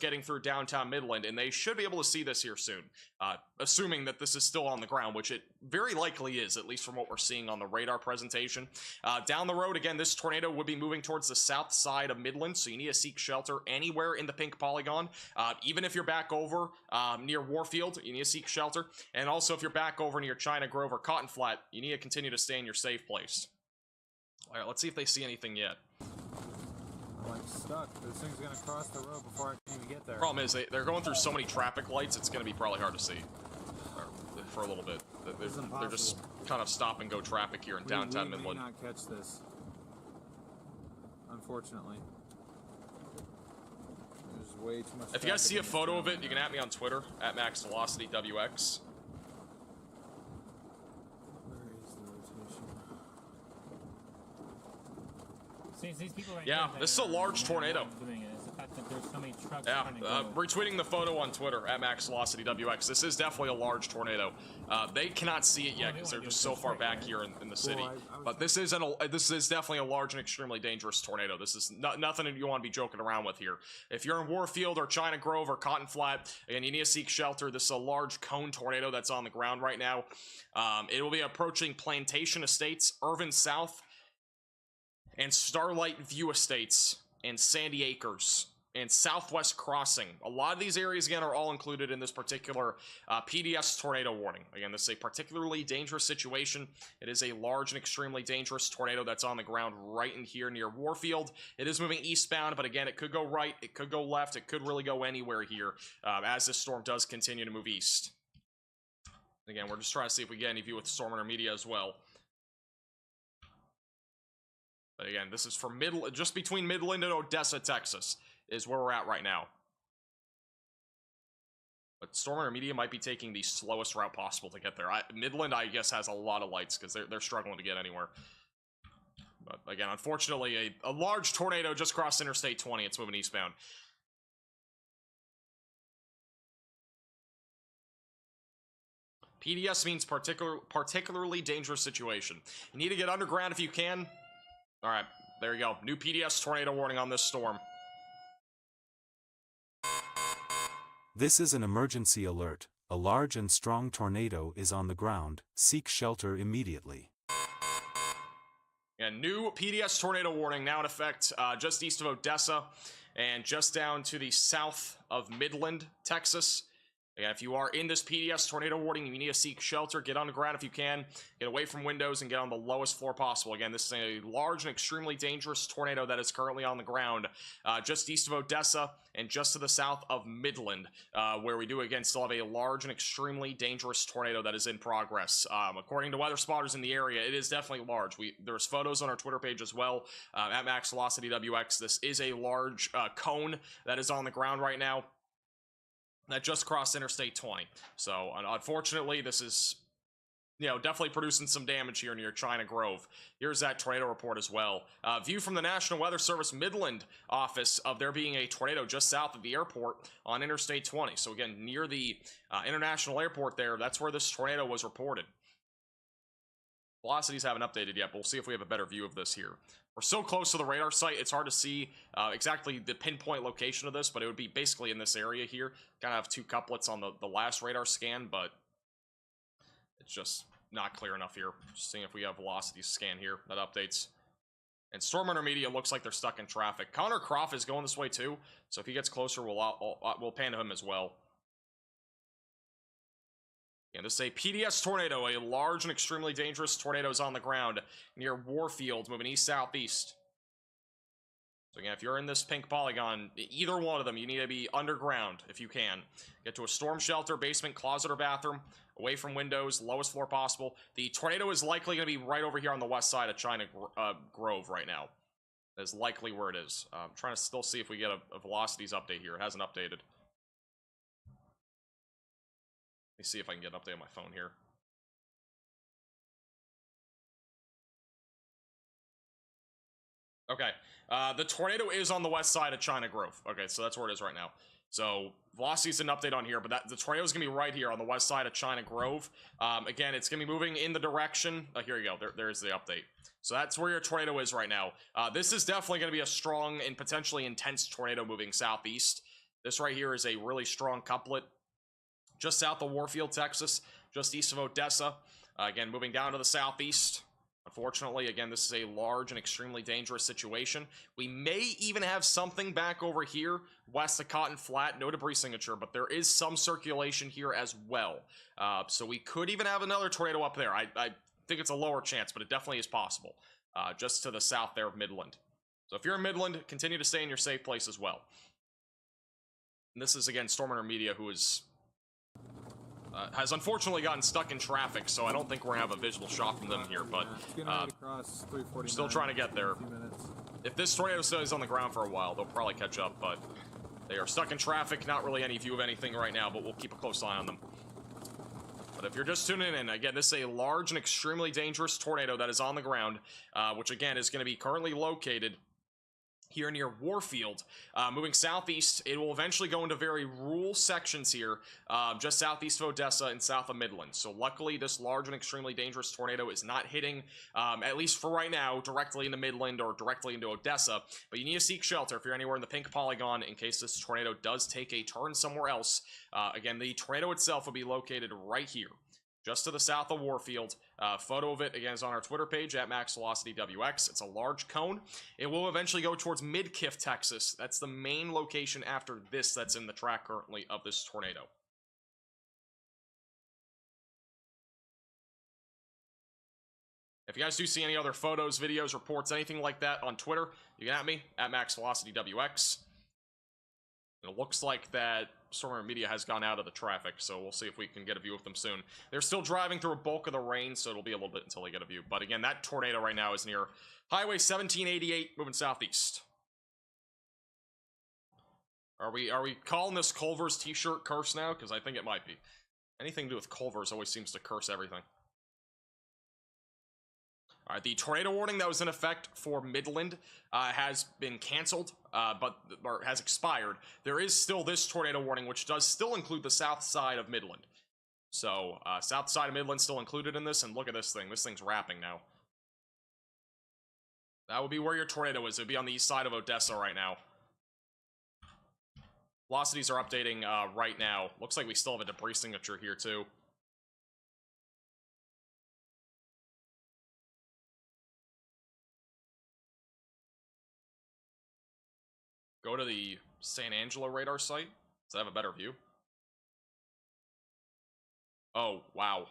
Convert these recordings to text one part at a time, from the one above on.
getting through downtown Midland, and they should be able to see this here soon, assuming that this is still on the ground, which it very likely is, at least from what we're seeing on the radar presentation. Down the road, again, this tornado would be moving towards the south side of Midland, so you need to seek shelter anywhere in the pink polygon. Even if you're back over near Warfield, you need to seek shelter, and also if you're back over near China Grove or Cotton Flat, you need to continue to stay in your safe place. All right, let's see if they see anything yet. I'm like stuck. This thing's gonna cross the road before I can even get there. Problem is, they're going through so many traffic lights, it's gonna be probably hard to see for a little bit. They're just kind of stop and go traffic here in downtown Midland. We may not catch this, unfortunately. There's way too much. If you guys see a photo of it, you can at me on Twitter at MaxVelocityWX. Yeah, this is a large tornado. Yeah, retweeting the photo on Twitter at MaxVelocityWX. This is definitely a large tornado. They cannot see it yet because they're just so far back here in the city. But this is definitely a large and extremely dangerous tornado. This is nothing you want to be joking around with here. If you're in Warfield or China Grove or Cotton Flat and you need to seek shelter, this is a large cone tornado that's on the ground right now. It will be approaching Plantation Estates, Irvin South, and Starlight View Estates, and Sandy Acres, and Southwest Crossing. A lot of these areas, again, are all included in this particular PDS tornado warning. Again, this is a particularly dangerous situation. It is a large and extremely dangerous tornado that's on the ground right in here near Warfield. It is moving eastbound, but again, it could go right, it could go left, it could really go anywhere here as this storm does continue to move east. Again, we're just trying to see if we get any view with Storm Intermedia as well. But again, this is for just between Midland and Odessa, Texas, is where we're at right now. But Storm Intermedia might be taking the slowest route possible to get there. Midland, I guess, has a lot of lights because they're struggling to get anywhere. But again, unfortunately, a large tornado just crossed Interstate 20. It's moving eastbound. PDS means particularly dangerous situation. You need to get underground if you can. All right, there you go. New PDS tornado warning on this storm. This is an emergency alert. A large and strong tornado is on the ground. Seek shelter immediately. And new PDS tornado warning now in effect just east of Odessa and just down to the south of Midland, Texas. Again, if you are in this PDS tornado warning, you need to seek shelter, get underground if you can, get away from windows, and get on the lowest floor possible. Again, this is a large and extremely dangerous tornado that is currently on the ground just east of Odessa and just to the south of Midland, where we do, again, still have a large and extremely dangerous tornado that is in progress. According to weather spotters in the area, it is definitely large. There's photos on our Twitter page as well, at MaxVelocityWX. This is a large cone that is on the ground right now that just crossed Interstate 20. So, unfortunately, this is, definitely producing some damage here near China Grove. Here's that tornado report as well. View from the National Weather Service Midland office of there being a tornado just south of the airport on Interstate 20. So, again, near the international airport there, that's where this tornado was reported. Velocities haven't updated yet, but we'll see if we have a better view of this here. We're so close to the radar site, it's hard to see exactly the pinpoint location of this, but it would be basically in this area here. Kind of have two couplets on the last radar scan, but it's just not clear enough here. Just seeing if we have velocity scan here that updates. And Storm Intermedia looks like they're stuck in traffic. Connor Croft is going this way too, so if he gets closer, we'll pan to him as well. Yeah, this is a PDS tornado, a large and extremely dangerous tornado is on the ground near Warfield, moving east-southeast. So again, if you're in this pink polygon, either one of them, you need to be underground if you can. Get to a storm shelter, basement, closet, or bathroom, away from windows, lowest floor possible. The tornado is likely going to be right over here on the west side of China Grove right now. That is likely where it is. I'm trying to still see if we get a velocities update here. It hasn't updated. Let me see if I can get an update on my phone here. Okay, the tornado is on the west side of China Grove. Okay, so that's where it is right now. So velocity's an update on here, but the tornado is gonna be right here on the west side of China Grove. Again, it's gonna be moving in the direction. Here you go. There's the update. So that's where your tornado is right now. This is definitely gonna be a strong and potentially intense tornado moving southeast. This right here is a really strong couplet just south of Warfield, Texas, just east of Odessa. Again, moving down to the southeast. Unfortunately, again, this is a large and extremely dangerous situation. We may even have something back over here west of Cotton Flat. No debris signature, but there is some circulation here as well. So we could even have another tornado up there. I think it's a lower chance, but it definitely is possible. Just to the south there of Midland. So if you're in Midland, continue to stay in your safe place as well. And this is, again, Stormrunner Media, who is... has unfortunately gotten stuck in traffic, so I don't think we're gonna have a visual shot from them here, but we're still trying to get there. If this tornado stays on the ground for a while, they'll probably catch up, but they are stuck in traffic, not really any view of anything right now, but we'll keep a close eye on them. But if you're just tuning in, again, this is a large and extremely dangerous tornado that is on the ground, which again is going to be currently located here near Warfield. Moving southeast, it will eventually go into very rural sections here, just southeast of Odessa and south of Midland. So luckily, this large and extremely dangerous tornado is not hitting, at least for right now, directly into Midland or directly into Odessa. But you need to seek shelter if you're anywhere in the pink polygon in case this tornado does take a turn somewhere else. Again, the tornado itself will be located right here, just to the south of Warfield. Photo of it, again, is on our Twitter page, at MaxVelocityWX. It's a large cone. It will eventually go towards Midkiff, Texas. That's the main location after this that's in the track currently of this tornado. If you guys do see any other photos, videos, reports, anything like that on Twitter, you can at me, at MaxVelocityWX. It looks like that Stormrunner Media has gone out of the traffic, so we'll see if we can get a view of them soon. They're still driving through a bulk of the rain, so it'll be a little bit until they get a view. But again, that tornado right now is near Highway 1788, moving southeast. Are we calling this Culver's t-shirt curse now? Because I think it might be. Anything to do with Culver's always seems to curse everything. Alright, the tornado warning that was in effect for Midland has been canceled, or has expired. There is still this tornado warning, which does still include the south side of Midland. So, south side of Midland still included in this, and look at this thing. This thing's wrapping now. That would be where your tornado is. It would be on the east side of Odessa right now. Velocities are updating right now. Looks like we still have a debris signature here, too. Go to the San Angelo radar site. Does that have a better view? Oh, wow.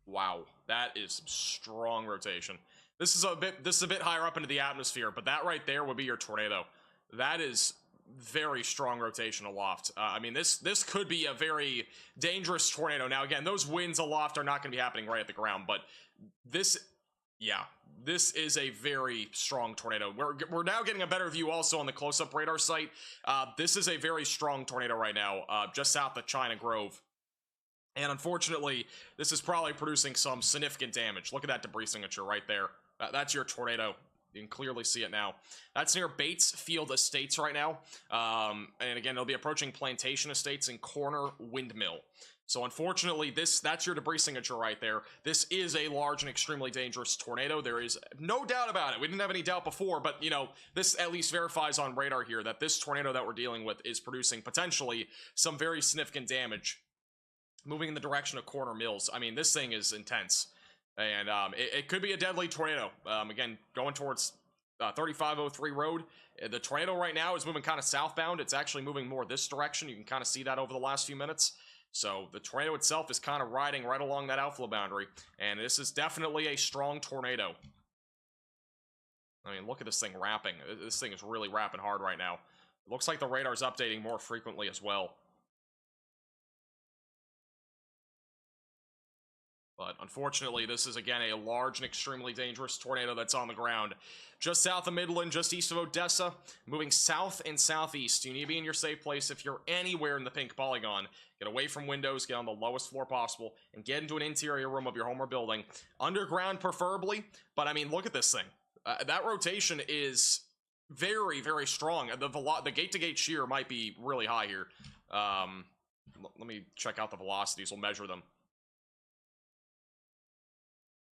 Wow, that is some strong rotation. This is a bit higher up into the atmosphere, but that right there would be your tornado. That is very strong rotation aloft. I mean, this could be a very dangerous tornado. Now, again, those winds aloft are not going to be happening right at the ground, but this... yeah, this is a very strong tornado. We're now getting a better view also on the close-up radar site. This is a very strong tornado right now, just south of China Grove. And unfortunately, this is probably producing some significant damage. Look at that debris signature right there. That's your tornado. You can clearly see it now. That's near Bates Field Estates right now. And again, it'll be approaching Plantation Estates and Corner Windmill. So unfortunately, that's your debris signature right there. This is a large and extremely dangerous tornado. There is no doubt about it. We didn't have any doubt before, but, you know, this at least verifies on radar here that this tornado that we're dealing with is producing potentially some very significant damage moving in the direction of Corner Mills. I mean, this thing is intense. And it could be a deadly tornado. Again, going towards 3503 road. The tornado right now is moving kind of southbound. It's actually moving more this direction. You can kind of see that over the last few minutes. So the tornado itself is kind of riding right along that outflow boundary, and this is definitely a strong tornado. I mean, look at this thing wrapping. This thing is really wrapping hard right now. It looks like the radar's updating more frequently as well. But unfortunately, this is, again, a large and extremely dangerous tornado that's on the ground. Just south of Midland, just east of Odessa, moving south and southeast. You need to be in your safe place if you're anywhere in the pink polygon. Get away from windows, get on the lowest floor possible, and get into an interior room of your home or building. Underground, preferably, but I mean, look at this thing. That rotation is very, very strong. The gate-to-gate shear might be really high here. Let me check out the velocities. We'll measure them.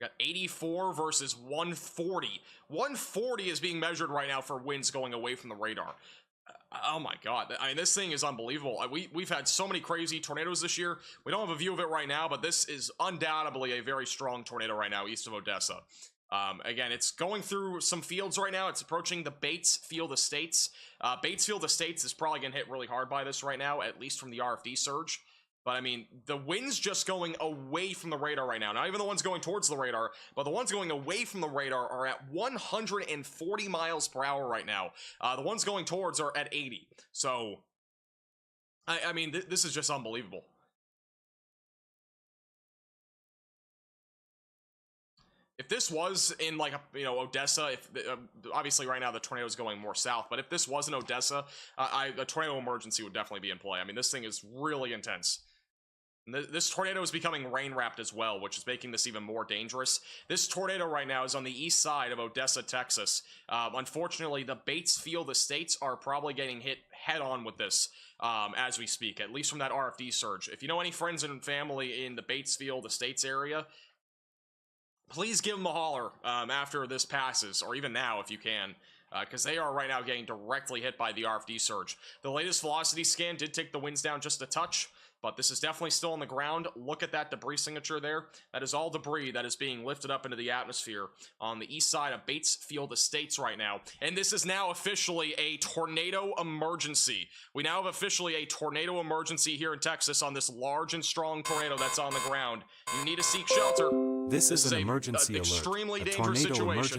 Got 84 versus 140. 140 is being measured right now for winds going away from the radar. Oh my god, I mean, this thing is unbelievable. We've had so many crazy tornadoes this year. We don't have a view of it right now, but this is undoubtedly a very strong tornado right now east of Odessa. Again, it's going through some fields right now. It's approaching the Bates Field Estates. Bates Field Estates is probably gonna hit really hard by this right now, at least from the RFD surge. But I mean, the wind's just going away from the radar right now. Not even the ones going towards the radar, but the ones going away from the radar are at 140 miles per hour right now. The ones going towards are at 80. So, I mean, this is just unbelievable. If this was in like Odessa, if obviously right now the tornado is going more south, but if this was in Odessa, a tornado emergency would definitely be in play. I mean, this thing is really intense. This tornado is becoming rain-wrapped as well, which is making this even more dangerous. This tornado right now is on the east side of Odessa, Texas. Unfortunately, the Bates Field Estates are probably getting hit head-on with this as we speak, at least from that RFD surge. If you know any friends and family in the Bates Field Estates area, please give them a holler after this passes, or even now if you can, because they are right now getting directly hit by the RFD surge. The latest velocity scan did take the winds down just a touch, but this is definitely still on the ground. Look at that debris signature there. That is all debris that is being lifted up into the atmosphere on the east side of Bates Field Estates right now. And this is now officially a tornado emergency. We now have officially a tornado emergency here in Texas on this large and strong tornado that's on the ground. You need to seek shelter. This is an emergency alert. Extremely A dangerous tornado situation.